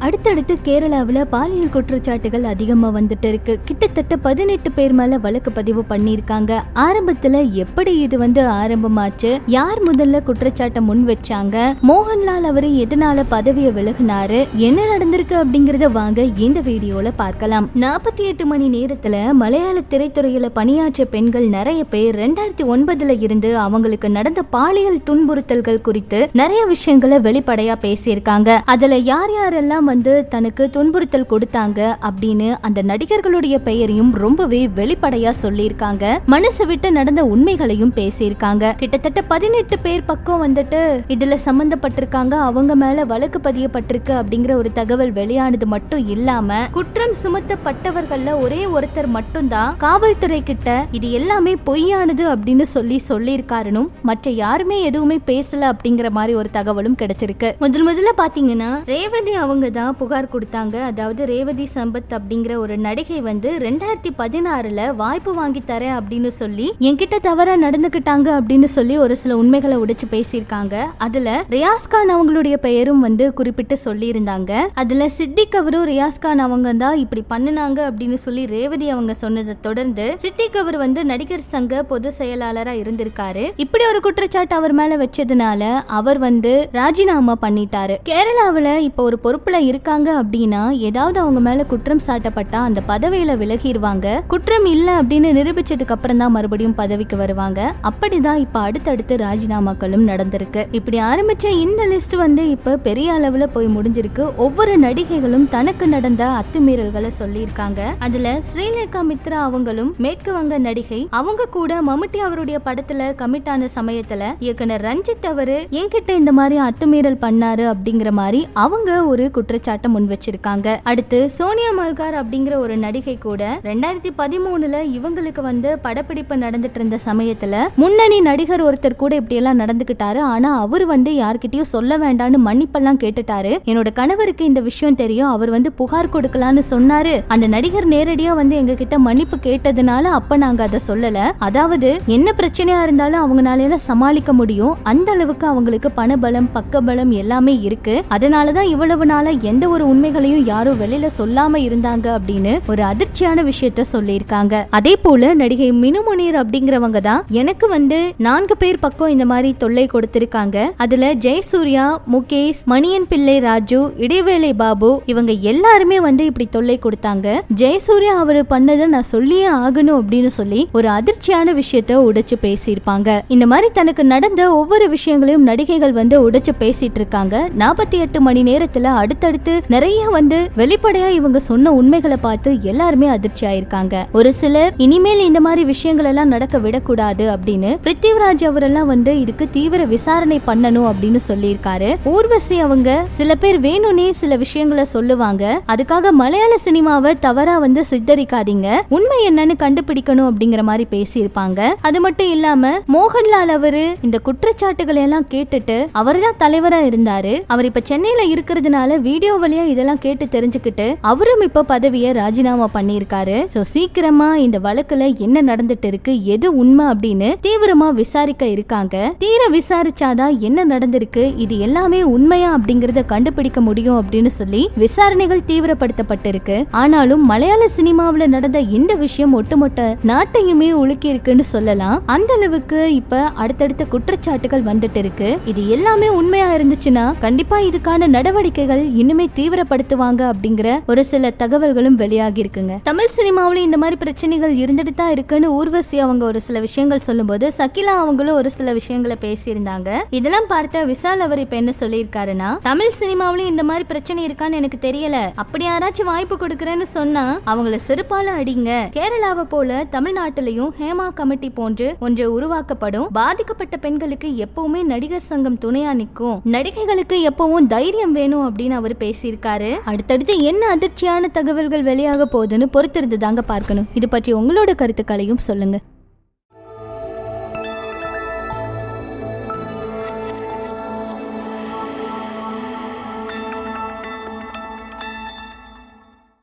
அடுத்தடுத்து கேரளாவில் பாலியல் குற்றச்சாட்டுகள் அதிகமா வந்துட்டு இருக்கு. கிட்டத்தட்ட 18 பேர் மேல வழக்கு பதிவு பண்ணிருக்காங்க. ஆரம்பத்துல எப்படி இது ஆரம்பமாச்சு, யார் முதல்ல குற்றச்சாட்டை முன் வச்சாங்க, மோகன்லால் அவரு எதனால பதவியை விலகினாரு, என்ன நடந்திருக்கு அப்படிங்கறத வாங்க இந்த வீடியோல பார்க்கலாம். 48 மணி நேரத்துல மலையாள திரைத்துறையில பணியாற்றிய பெண்கள் நிறைய பேர் 2009 இருந்து அவங்களுக்கு நடந்த பாலியல் துன்புறுத்தல்கள் குறித்து நிறைய விஷயங்களை வெளிப்படையா பேசியிருக்காங்க. அதுல யார் யாரெல்லாம் தனக்கு துன்புறுத்தல் கொடுத்தாங்க அப்படின்னு அந்த நடிகர்களுடைய பெயரையும் ரொம்பவே வெளிப்படையா சொல்லியிருக்காங்க. மனசு விட்டு நடந்த உண்மைகளையும் பேசியிருக்காங்க. கிட்டத்தட்ட 18 பேர் பக்கம் இதுல சம்பந்தப்பட்டிருக்காங்க, அவங்க மேல வழக்கு பதியப்பட்டிருக்கு அப்படிங்கிற ஒரு தகவல் வெளியானது மட்டும் இல்லாம குற்றம் சுமத்தப்பட்டவர்கள்ல ஒரே ஒருத்தர் மட்டும்தான் காவல்துறை கிட்ட இது எல்லாமே பொய்யானது அப்படின்னு சொல்லியிருக்காருனும் மற்ற யாருமே எதுவுமே பேசல அப்படிங்கிற மாதிரி ஒரு தகவலும் கிடைச்சிருக்கு. முதல்ல பாத்தீங்கன்னா ரேவதி அவங்க தான் புகார் கொடுத்தாங்க. அதாவது ரேவதி சம்பத் அப்படிங்கிற ஒரு நடிகை 2016 வாய்ப்பு வாங்கி தரேன் அப்படின்னு சொல்லி என்கிட்ட தவறா நடந்துக்கிட்டாங்க அப்படின்னு சொல்லி ஒரு சில உண்மைகளை உடைச்சு பேசியிருக்காங்க. அதுல ரியாஸ்கான் அவங்களுடைய பெயரும் குறிப்பிட்டு சொல்லி இருந்தாங்க. அதுல சித்திக் அவரும் ரியாஸ்கான் அவங்க தான் இப்படி பண்ணினாங்க அப்படின்னு சொல்லி ரேவதி அவங்க சொன்னதை தொடர்ந்து சித்திக் அவர் நடிகர் சங்க பொது செயலாளரா இருந்திருக்காரு. இப்படி ஒரு குற்றச்சாட்டு அவர் மேல வச்சதுனால அவர் ராஜினாமா பண்ணிட்டாரு. கேரளாவில் இப்ப ஒரு பொறுப்புல இருக்காங்க அப்படின்னா ஏதாவது அவங்க மேல குற்றம் சாட்டப்பட்டா அந்த பதவியில விலகிடுவாங்க. குற்றம் இல்ல அப்படின்னு நிரூபிச்சதுக்கு அப்புறம் தான் மறுபடியும் பதவிக்கு வருவாங்க. அப்படிதான் இப்ப அடுத்தடுத்து ராஜினாமாக்களும் நடந்திருக்கு. இப்படி ஆரம்பிச்ச இந்த லிஸ்ட் இப்ப பெரிய அளவுல போய் முடிஞ்சிருக்கு. ஒவ்வொரு நடிகைகளும் தனக்கு நடந்த அத்துமீறல்களை சொல்லியிருக்காங்க. அதுல ஸ்ரீலேகா மித்ரா அவங்களும் மேற்கு வங்க நடிகை, அவங்க கூட மம்முட்டி அவருடைய படத்துல கமிட் ஆன சமயத்துல இயக்குனர் ரஞ்சித் அவரு என்கிட்ட இந்த மாதிரி அத்துமீறல் பண்ணாரு அப்படிங்கிற மாதிரி அவங்க ஒரு குற்றச்சாட்டை முன் வச்சிருக்காங்க. அடுத்து சோனியா மல்கார் அப்படிங்கிற ஒரு நடிகை கூட 2013 இவங்களுக்கு படப்பிடிப்பு நடந்துட்டு இருந்த சமயத்துல முன்னணி நடிகர் ஒருத்தர் கூட இப்படி எல்லாம் நடந்துகிட்டாரு. ஆனா அவர் யார்கிட்டயும் சொல்ல வேண்டாம்னு மன்னிப்பெல்லாம் கேட்டுட்டாரு. என்னோட கணவருக்கு இந்த விஷயம் தெரியும், அவர் புகார் கொடுக்கலான்னு சொன்னாரு. அந்த நடிகர் நேரடியா எங்க கிட்ட மன்னிப்பு கேட்டதுனால அப்ப நாங்க அதை சொல்லல. அதாவது என்ன பிரச்சனையா இருந்தாலும் அவங்களால சமாளிக்க முடியும், அந்த அளவுக்கு அவங்களுக்கு பணபலம் பக்கபலம் எல்லாமே இருக்கு. அதனாலதான் இவ்வளவு நாள எந்த ஒரு உண்மைகளையும் யாரும் வெளியில சொல்லாம இருந்தாங்க அப்படின்னு ஒரு அதிர்ச்சியான விஷயத்த சொல்லியிருக்காங்க. அதே போல நடிகை மினு முனீர் அப்படிங்கிறவங்க தான் எனக்கு 4 பேர் பக்கம் இந்த மாதிரி தொல்லை கொடுத்திருக்காங்க. அதுல ஜெயசூர்யா, முகேஷ், மணியன் பிள்ளை ராஜு, இடைவேளை பாபு இவங்க எல்லாருமே இப்படி தொல்லை கொடுத்தாங்க. ஜெயசூர்யா அவரு பண்ணதை நான் சொல்லியே ஆகணும் அப்படின்னு சொல்லி ஒரு அதிர்ச்சியான விஷயத்த உடைச்சு பேசியிருப்பாங்க. இந்த மாதிரி தனக்கு நடந்த ஒவ்வொரு விஷயங்களையும் நடிகைகள் உடைச்சு பேசிட்டு இருக்காங்க. 48 மணி நேரத்துல அடுத்தடுத்து நிறைய வெளிப்படையா இவங்க சொன்ன உண்மைகளை பார்த்து எல்லாருமே அதிர்ச்சி ஆயிருக்காங்க. ஒரு சிலர் இனிமேல் இந்த மாதிரி விஷயங்கள் எல்லாம் நடக்க விடக்கூடாது அப்படின்னு பிருத்திவிராஜ் அவரெல்லாம் இதுக்கு தீவிர விசாரணை பண்ணணும் அப்படின்னு சொல்லியிருக்காரு. ஊர்வசி அவங்க சில பேர் வேணும்னே சில விஷயங்களை சொல்லுவாங்க, அதுக்காக மலையாள சினிமாவை தவறா சித்தரிக்காதீங்க, உண்மை என்னன்னு கண்டுபிடிக்கணும் அப்படிங்கிற மாதிரி பேசியிருப்பாங்க. அது மட்டும் இல்லாம மோகன்லால் அவரு இந்த குற்றச்சாட்டுகளை எல்லாம் கேட்டுட்டு அவர் தான் தலைவரா இருந்தாரு. அவர் இப்ப சென்னையில இருக்கிறதுனால வீடியோ வழியா இதெல்லாம் கேட்டு தெரிஞ்சுக்கிட்டு அவரும் இப்ப பதவியை ராஜினாமா பண்ணியிருக்காரு. சோ சீக்கிரமா இந்த வழக்குல என்ன நடந்துட்டு இருக்கு, எது உண்மை அப்படின்னு தீவிரமா விசாரிக்க இருக்காங்க. தீர விசாரிச்சாதான் என்ன நடந்திருக்கு, இது எல்லாமே உண்மையா அப்படிங்கறத கண்டுபிடிக்க முடியும் அப்படின்னு சொல்லி விசாரணைகள் தீவிரப்படுத்தப்பட்டிருக்கு. ஆனாலும் மலையாள சினிமாவில நடந்த இந்த விஷயம் ஒட்டுமொத்த நாட்டையுமே உலுக்கி இருக்குன்னு சொல்லலாம். அந்த அளவுக்கு இப்ப அடுத்தடுத்த குற்றச்சாட்டுகள் வந்துட்டு இருக்கு. இது எல்லாமே உண்மையா இருந்துச்சுன்னா கண்டிப்பா இதுக்கான நடவடிக்கைகள் இன்னுமே தீவிரப்படுத்துவாங்க அப்படிங்கிற ஒரு சில தகவல்களும் வெளியாகி இருக்குங்க. தமிழ் சினிமாவில இந்த மாதிரி பிரச்சனைகள் இருந்துட்டு தான் இருக்குன்னு ஊர்வசி அவங்க ஒரு சில விஷயங்கள் சொல்லும்போது சகிலா அவங்களும் ஒரு சில விஷயங்களை பேசியிருந்தாங்க. இதெல்லாம் பார்த்த விசால் அவர் இப்ப என்ன சொல்லியிருக்காருன்னா, தமிழ் சினிமாவிலும் இந்த மாதிரி பிரச்சனை இருக்கான்னு எனக்கு தெரியல, அப்படி யாராச்சும் வாய்ப்பு கொடுக்கறேன்னு சொன்னா அவங்கள செருப்பால அடிங்க. கேரளாவை போல தமிழ்நாட்டிலையும் ஹேமா கமிட்டி போன்று ஒன்று உருவாக்கப்படும். பாதிக்கப்பட்ட பெண்களுக்கு எப்பவுமே நடிகர் சங்கம் துணையா நிற்கும், நடிகைகளுக்கு எப்பவும் தைரியம் வேணும் அப்படின்னு அவர் பேசியிருக்காரு. அடுத்தடுத்து என்ன அதிர்ச்சியான தகவல்கள் வெளியாக போகுதுன்னு பொறுத்திருந்து தாங்க பார்க்கணும். இது பற்றி உங்களோட கருத்துக்களையும் சொல்லுங்க.